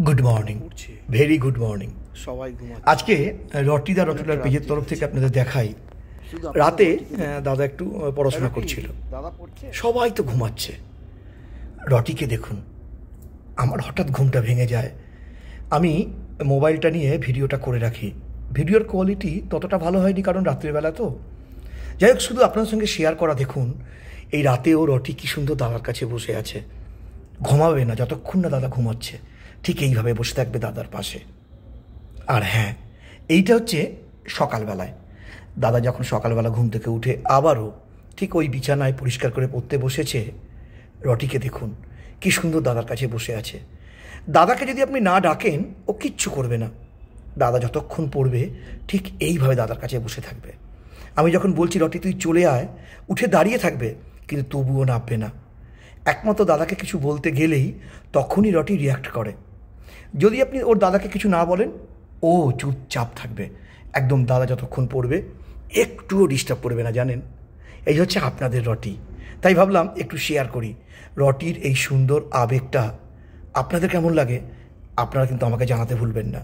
Good morning, very good morning. সবাই ঘুমাচ্ছে। আজকে রটিদা রটুলার পেজের তরফ থেকে আপনাদের দেখাই, রাতে দাদা একটু পড়াশোনা করছিল, সবাই তো ঘুমাচ্ছে, রটিকে দেখুন। আমার হঠাৎ ঘুমটা ভেঙে যায়, আমি মোবাইলটা নিয়ে ভিডিওটা করে রাখি। ভিডিওর কোয়ালিটি ততটা ভালো হয়নি, কারণ রাত্রিবেলা তো। যাই হোক, শুধু আপনার সঙ্গে শেয়ার করা। দেখুন, এই রাতেও রটি কী সুন্দর দাদার কাছে বসে আছে। ঘুমাবে না যতক্ষণ না দাদা ঘুমাচ্ছে, ঠিক এইভাবে বসে থাকবে দাদার পাশে। আর হ্যাঁ, এইটা হচ্ছে সকালবেলায়। দাদা যখন সকালবেলা ঘুম থেকে উঠে আবারও ঠিক ওই বিছানায় পরিষ্কার করে পড়তে বসেছে, রটিকে দেখুন কী সুন্দর দাদার কাছে বসে আছে। দাদাকে যদি আপনি না ডাকেন, ও কিচ্ছু করবে না। দাদা যতক্ষণ পড়বে ঠিক এইভাবে দাদার কাছে বসে থাকবে। আমি যখন বলছি রটি তুই চলে আয়, উঠে দাঁড়িয়ে থাকবে, কিন্তু তবুও নামবে না। একমাত্র দাদাকে কিছু বলতে গেলেই তখনই রটি রিয়াক্ট করে। যদি আপনি ওর দাদাকে কিছু না বলেন, ও চুপচাপ থাকবে একদম। দাদা যতক্ষণ পড়বে একটুও ডিস্টার্ব করবে না, জানেন। এই হচ্ছে আপনাদের রটি। তাই ভাবলাম একটু শেয়ার করি রটির এই সুন্দর আবেগটা। আপনাদের কেমন লাগে আপনারা কিন্তু আমাকে জানাতে ভুলবেন না।